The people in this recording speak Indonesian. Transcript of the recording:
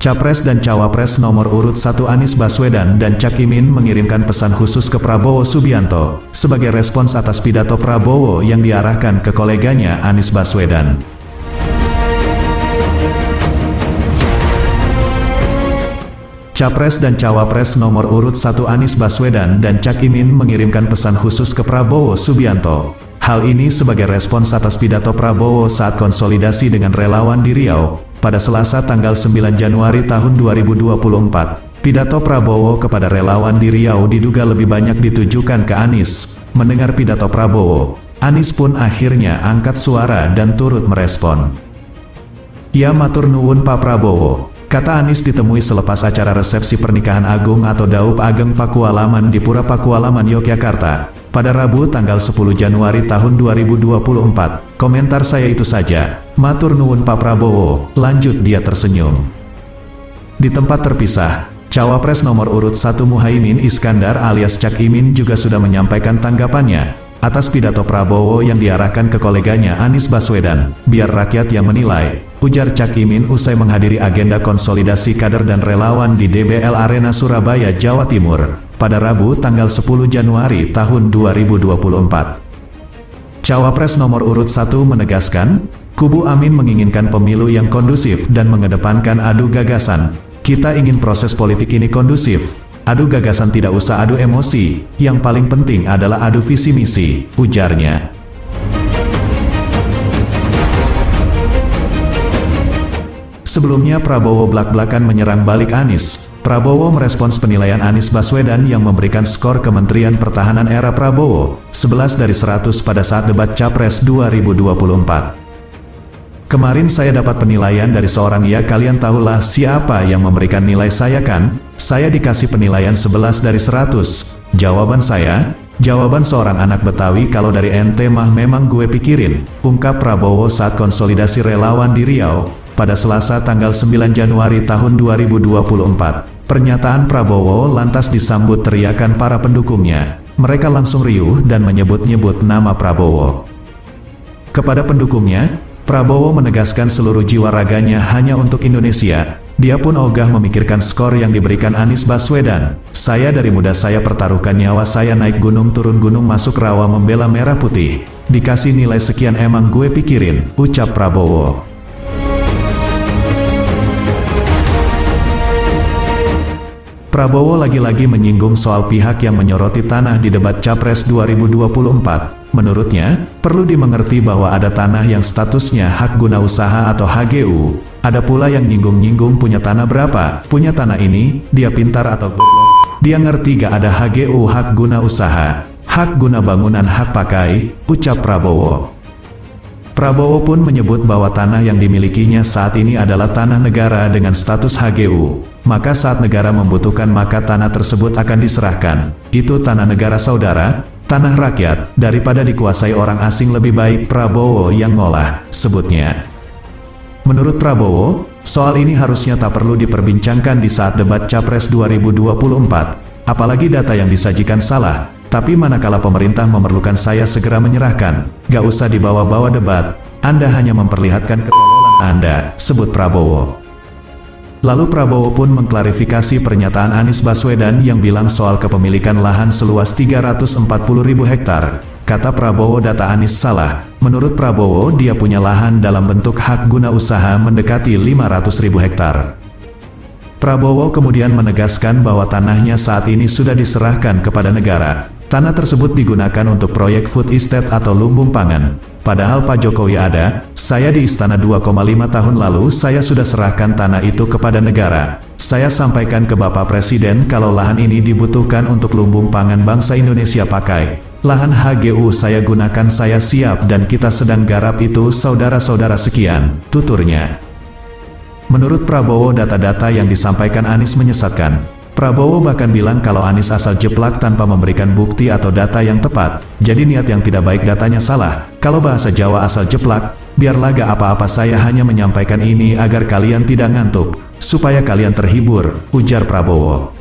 Capres dan Cawapres nomor urut 1 Anies Baswedan dan Cak Imin mengirimkan pesan khusus ke Prabowo Subianto, sebagai respons atas pidato Prabowo yang diarahkan ke koleganya Anies Baswedan. Capres dan Cawapres nomor urut 1 Anies Baswedan dan Cak Imin mengirimkan pesan khusus ke Prabowo Subianto. Hal ini sebagai respons atas pidato Prabowo saat konsolidasi dengan relawan di Riau, pada Selasa tanggal 9 Januari tahun 2024. Pidato Prabowo kepada relawan di Riau diduga lebih banyak ditujukan ke Anies. Mendengar pidato Prabowo, Anies pun akhirnya angkat suara dan turut merespon. "Ya matur nuwun Pak Prabowo," kata Anies ditemui selepas acara resepsi pernikahan agung atau Daup Ageng Pakualaman di Pura Pakualaman Yogyakarta, pada Rabu tanggal 10 Januari tahun 2024. "Komentar saya itu saja, matur nuwun Pak Prabowo," lanjut dia tersenyum. Di tempat terpisah, Cawapres nomor urut 1 Muhaimin Iskandar alias Cak Imin juga sudah menyampaikan tanggapannya atas pidato Prabowo yang diarahkan ke koleganya Anies Baswedan. "Biar rakyat yang menilai," ujar Cak Imin usai menghadiri agenda konsolidasi kader dan relawan di DBL Arena Surabaya, Jawa Timur, pada Rabu tanggal 10 Januari tahun 2024. Cawapres nomor urut 1 menegaskan, kubu Amin menginginkan pemilu yang kondusif dan mengedepankan adu gagasan. "Kita ingin proses politik ini kondusif. Adu gagasan, tidak usah adu emosi. Yang paling penting adalah adu visi misi," ujarnya. Sebelumnya Prabowo blak-blakan menyerang balik Anies. Prabowo merespons penilaian Anies Baswedan yang memberikan skor Kementerian Pertahanan era Prabowo 11 dari 100 pada saat debat Capres 2024. "Kemarin saya dapat penilaian dari seorang, ya kalian tahulah siapa yang memberikan nilai saya kan? Saya dikasih penilaian 11 dari 100. Jawaban saya, jawaban seorang anak Betawi, kalau dari ente mah memang gue pikirin," ungkap Prabowo saat konsolidasi relawan di Riau, pada Selasa tanggal 9 Januari tahun 2024. Pernyataan Prabowo lantas disambut teriakan para pendukungnya. Mereka langsung riuh dan menyebut-nyebut nama Prabowo. Kepada pendukungnya, Prabowo menegaskan seluruh jiwa raganya hanya untuk Indonesia. Dia pun ogah memikirkan skor yang diberikan Anies Baswedan. "Saya dari muda saya pertaruhkan nyawa saya, naik gunung turun gunung masuk rawa membela merah putih. Dikasih nilai sekian emang gue pikirin," ucap Prabowo. Prabowo lagi-lagi menyinggung soal pihak yang menyoroti tanah di debat Capres 2024. Menurutnya, perlu dimengerti bahwa ada tanah yang statusnya hak guna usaha atau HGU. Ada pula yang nyinggung-nyinggung punya tanah berapa, punya tanah ini, dia pintar atau goblok. Dia ngerti gak ada HGU hak guna usaha, hak guna bangunan hak pakai, ucap Prabowo. Prabowo pun menyebut bahwa tanah yang dimilikinya saat ini adalah tanah negara dengan status HGU. Maka saat negara membutuhkan maka tanah tersebut akan diserahkan. Itu tanah negara saudara, tanah rakyat, daripada dikuasai orang asing lebih baik Prabowo yang ngolah, sebutnya. Menurut Prabowo, soal ini harusnya tak perlu diperbincangkan di saat debat Capres 2024, apalagi data yang disajikan salah. Tapi manakala pemerintah memerlukan saya segera menyerahkan, gak usah dibawa-bawa debat, Anda hanya memperlihatkan ketololan Anda, sebut Prabowo. Lalu Prabowo pun mengklarifikasi pernyataan Anies Baswedan yang bilang soal kepemilikan lahan seluas 340.000 hektar. Kata Prabowo data Anies salah. Menurut Prabowo dia punya lahan dalam bentuk hak guna usaha mendekati 500.000 hektar. Prabowo kemudian menegaskan bahwa tanahnya saat ini sudah diserahkan kepada negara. Tanah tersebut digunakan untuk proyek food estate atau lumbung pangan. Padahal Pak Jokowi ada, saya di istana 2,5 tahun lalu saya sudah serahkan tanah itu kepada negara. Saya sampaikan ke Bapak Presiden kalau lahan ini dibutuhkan untuk lumbung pangan bangsa Indonesia pakai. Lahan HGU saya gunakan, saya siap dan kita sedang garap itu saudara-saudara, sekian, tuturnya. Menurut Prabowo data-data yang disampaikan Anies menyesatkan. Prabowo bahkan bilang kalau Anies asal jeplak tanpa memberikan bukti atau data yang tepat, jadi niat yang tidak baik datanya salah. Kalau bahasa Jawa asal jeplak, biarlah gak apa-apa, saya hanya menyampaikan ini agar kalian tidak ngantuk, supaya kalian terhibur, ujar Prabowo.